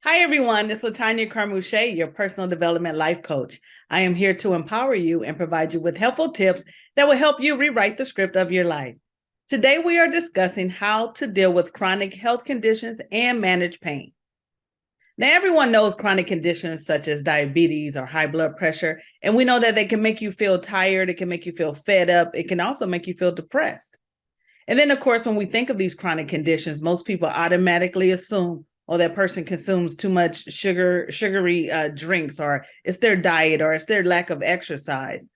Hi, everyone. This is Latanya Carmouche, your personal development life coach. I am here to empower you and provide you with helpful tips that will help you rewrite the script of your life. Today, we are discussing how to deal with chronic health conditions and manage pain. Now, everyone knows chronic conditions such as diabetes or high blood pressure, and we know that they can make you feel tired, it can make you feel fed up, it can also make you feel depressed. And then, of course, when we think of these chronic conditions, most people automatically assume, oh, that person consumes too much sugary drinks, or it's their diet, or it's their lack of exercise.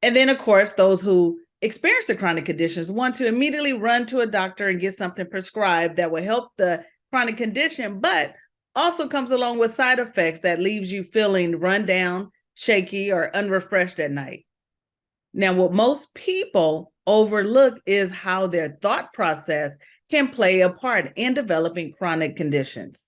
And then, of course, those who experience the chronic conditions want to immediately run to a doctor and get something prescribed that will help the chronic condition, but also comes along with side effects that leaves you feeling run down, shaky, or unrefreshed at night. Now, what most people overlook is how their thought process can play a part in developing chronic conditions.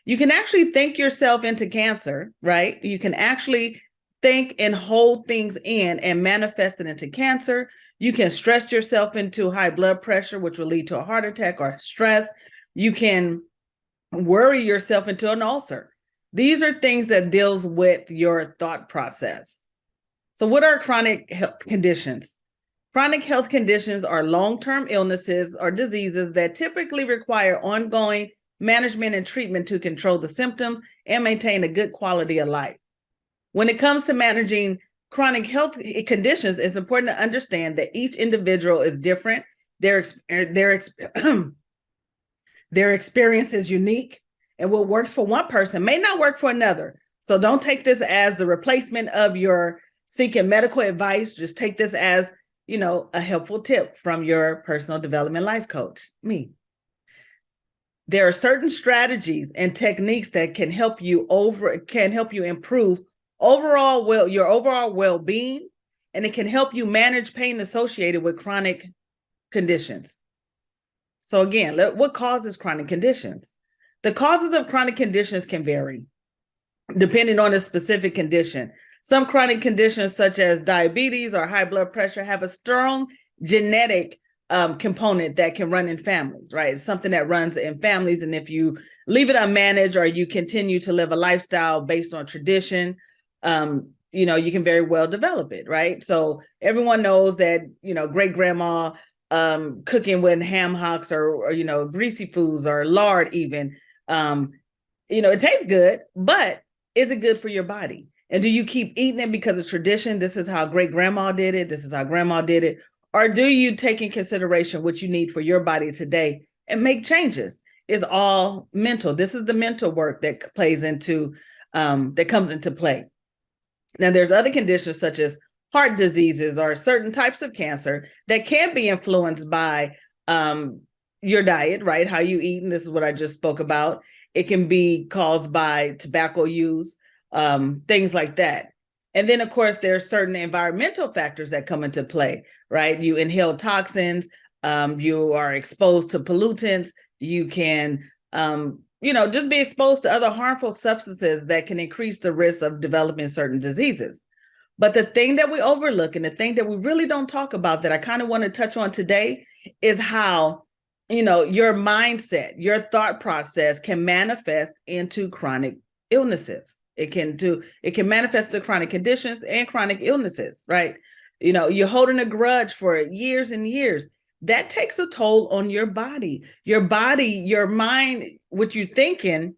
You can actually think yourself into cancer, right? You can actually think and hold things in and manifest it into cancer. You can stress yourself into high blood pressure, which will lead to a heart attack or stress. You can worry yourself into an ulcer. These are things that deals with your thought process. So what are chronic health conditions? Chronic health conditions are long-term illnesses or diseases that typically require ongoing management and treatment to control the symptoms and maintain a good quality of life. When it comes to managing chronic health conditions, it's important to understand that each individual is different. Their experience is unique, and what works for one person may not work for another. So don't take this as the replacement of your seeking medical advice. Just take this as, a helpful tip from your personal development life coach, me. There are certain strategies and techniques that can help you improve your overall well-being, and it can help you manage pain associated with chronic conditions. So again, what causes chronic conditions? The causes of chronic conditions can vary depending on a specific condition. Some chronic conditions, such as diabetes or high blood pressure, have a strong genetic component that can run in families, right? It's something that runs in families. And if you leave it unmanaged or you continue to live a lifestyle based on tradition, you can very well develop it, right? So everyone knows that, great grandma cooking with ham hocks or greasy foods or lard even, it tastes good, but is it good for your body? And do you keep eating it because of tradition? This is how great grandma did it. This is how grandma did it. Or do you take in consideration what you need for your body today and make changes? It's all mental. This is the mental work that comes into play. Now, there's other conditions such as heart diseases or certain types of cancer that can be influenced by your diet, right? How you eat, and this is what I just spoke about. It can be caused by tobacco use, things like that. And then, of course, there are certain environmental factors that come into play, right? You inhale toxins, you are exposed to pollutants, you can, just be exposed to other harmful substances that can increase the risk of developing certain diseases. But the thing that we overlook and the thing that we really don't talk about that I kind of want to touch on today is how, your mindset, your thought process can manifest into chronic illnesses. It can manifest to chronic conditions and chronic illnesses, right? You're holding a grudge for years and years. That takes a toll on your body. Your body, your mind, what you're thinking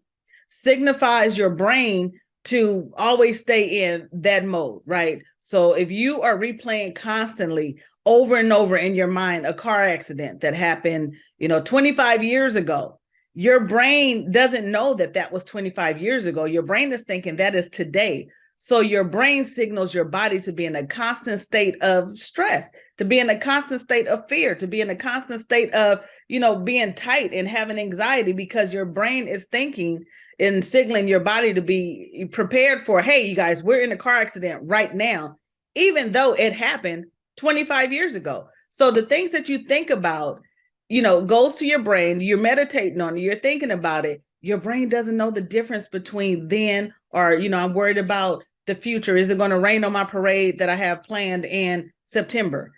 signifies your brain to always stay in that mode, right? So if you are replaying constantly over and over in your mind a car accident that happened, 25 years ago, your brain doesn't know that that was 25 years ago. Your brain is thinking that is today. So your brain signals your body to be in a constant state of stress, to be in a constant state of fear, to be in a constant state of, being tight and having anxiety, because your brain is thinking and signaling your body to be prepared for, hey, you guys, we're in a car accident right now, even though it happened 25 years ago. So the things that you think about, goes to your brain, you're meditating on it, you're thinking about it. Your brain doesn't know the difference between then or, I'm worried about the future. Is it going to rain on my parade that I have planned in September?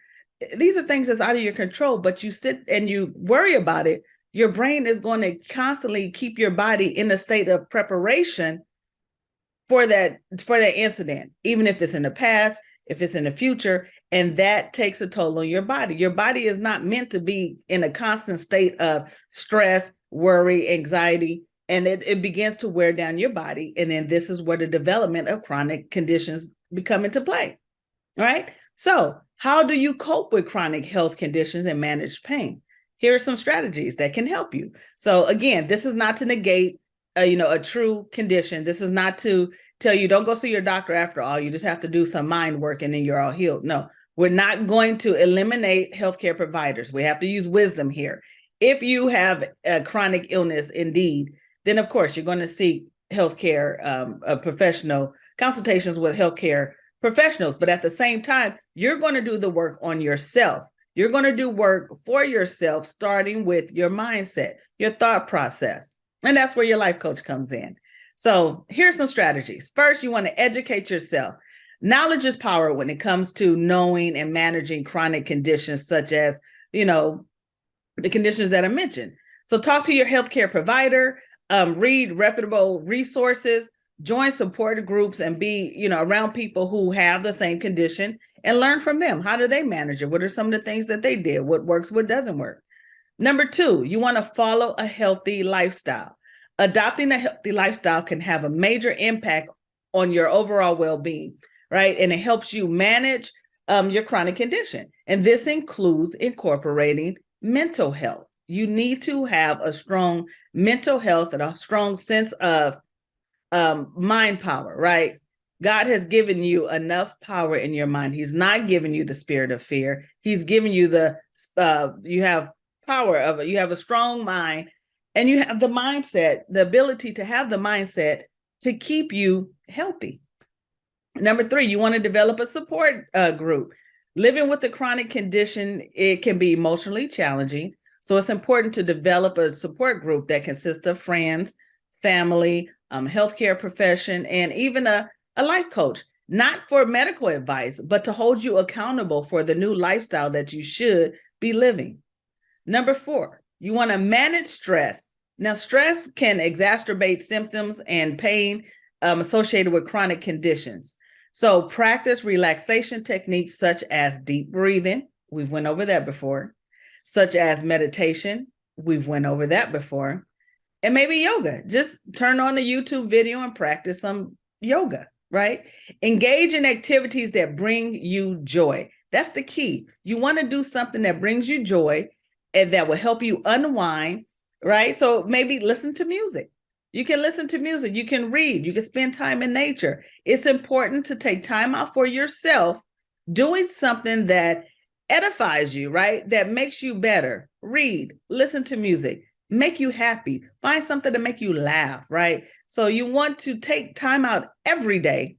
These are things that's out of your control, but you sit and you worry about it. your brain is going to constantly keep your body in a state of preparation for that incident, even if it's in the past, if it's in the future, and that takes a toll on your body. Your body is not meant to be in a constant state of stress, worry, anxiety, and it begins to wear down your body. And then this is where the development of chronic conditions become into play. All right. So how do you cope with chronic health conditions and manage pain? Here are some strategies that can help you. So again, this is not to negate a true condition. This is not to tell you don't go see your doctor after all. You just have to do some mind work and then you're all healed. No, we're not going to eliminate healthcare providers. We have to use wisdom here. If you have a chronic illness, indeed, then of course you're going to seek healthcare professional consultations with healthcare professionals. But at the same time, you're going to do the work on yourself. You're going to do work for yourself, starting with your mindset, your thought process. And that's where your life coach comes in. So here's some strategies. First, you want to educate yourself. Knowledge is power when it comes to knowing and managing chronic conditions, such as, the conditions that I mentioned. So talk to your healthcare provider, read reputable resources, join support groups, and be, around people who have the same condition and learn from them. How do they manage it? What are some of the things that they did? What works, what doesn't work? Number 2, you want to follow a healthy lifestyle. Adopting a healthy lifestyle can have a major impact on your overall well-being, right? And it helps you manage your chronic condition. And this includes incorporating mental health. You need to have a strong mental health and a strong sense of mind power, right? God has given you enough power in your mind. He's not giving you the spirit of fear. He's giving you you have power you have a strong mind, and you have the mindset, the ability to have the mindset to keep you healthy. Number 3, you want to develop a support group. Living with a chronic condition, it can be emotionally challenging. So it's important to develop a support group that consists of friends, family, healthcare profession, and even a life coach, not for medical advice, but to hold you accountable for the new lifestyle that you should be living. Number 4, you want to manage stress. Now, stress can exacerbate symptoms and pain associated with chronic conditions. So practice relaxation techniques such as deep breathing. We've went over that before. Such as meditation. We've went over that before. And maybe yoga. Just turn on a YouTube video and practice some yoga, right? Engage in activities that bring you joy. That's the key. You want to do something that brings you joy and that will help you unwind, right? So maybe listen to music. You can listen to music. You can read. You can spend time in nature. It's important to take time out for yourself, doing something that edifies you, right? That makes you better. Read, listen to music, make you happy. Find something to make you laugh, right? So you want to take time out every day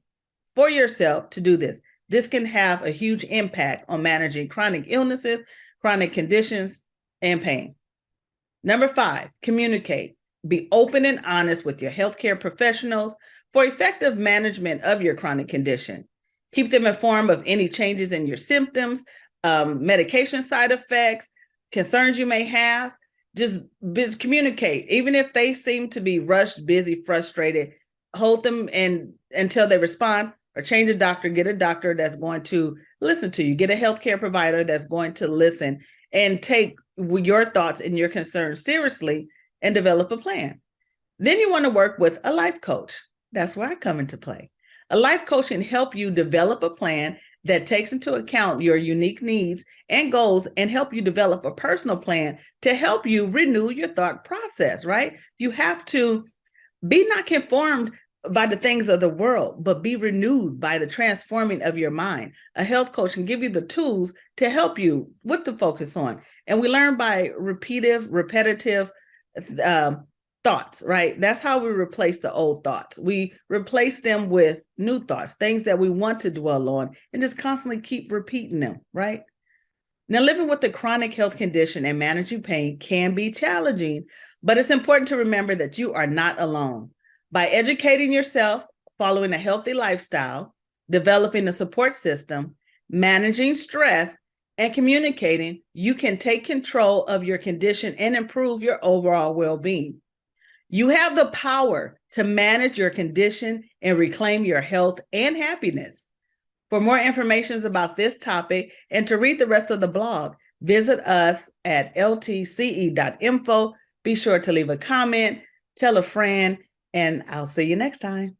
for yourself to do this. This can have a huge impact on managing chronic illnesses, chronic conditions, and pain. Number 5, communicate. Be open and honest with your healthcare professionals for effective management of your chronic condition. Keep them informed of any changes in your symptoms, medication side effects, concerns you may have. Just communicate. Even if they seem to be rushed, busy, frustrated, hold them until they respond, or change a doctor, get a doctor that's going to listen to you, get a healthcare provider that's going to listen and take your thoughts and your concerns seriously and develop a plan. Then you want to work with a life coach. That's where I come into play. A life coach can help you develop a plan that takes into account your unique needs and goals and help you develop a personal plan to help you renew your thought process, right? You have to be not conformed by the things of the world, but be renewed by the transforming of your mind. A health coach can give you the tools to help you with the focus on. And we learn by repetitive thoughts, right? That's how we replace the old thoughts. We replace them with new thoughts, things that we want to dwell on, and just constantly keep repeating them, right? Now, living with a chronic health condition and managing pain can be challenging, but it's important to remember that you are not alone. By educating yourself, following a healthy lifestyle, developing a support system, managing stress, and communicating, you can take control of your condition and improve your overall well-being. You have the power to manage your condition and reclaim your health and happiness. For more information about this topic and to read the rest of the blog, visit us at ltce.info. Be sure to leave a comment, tell a friend, and I'll see you next time.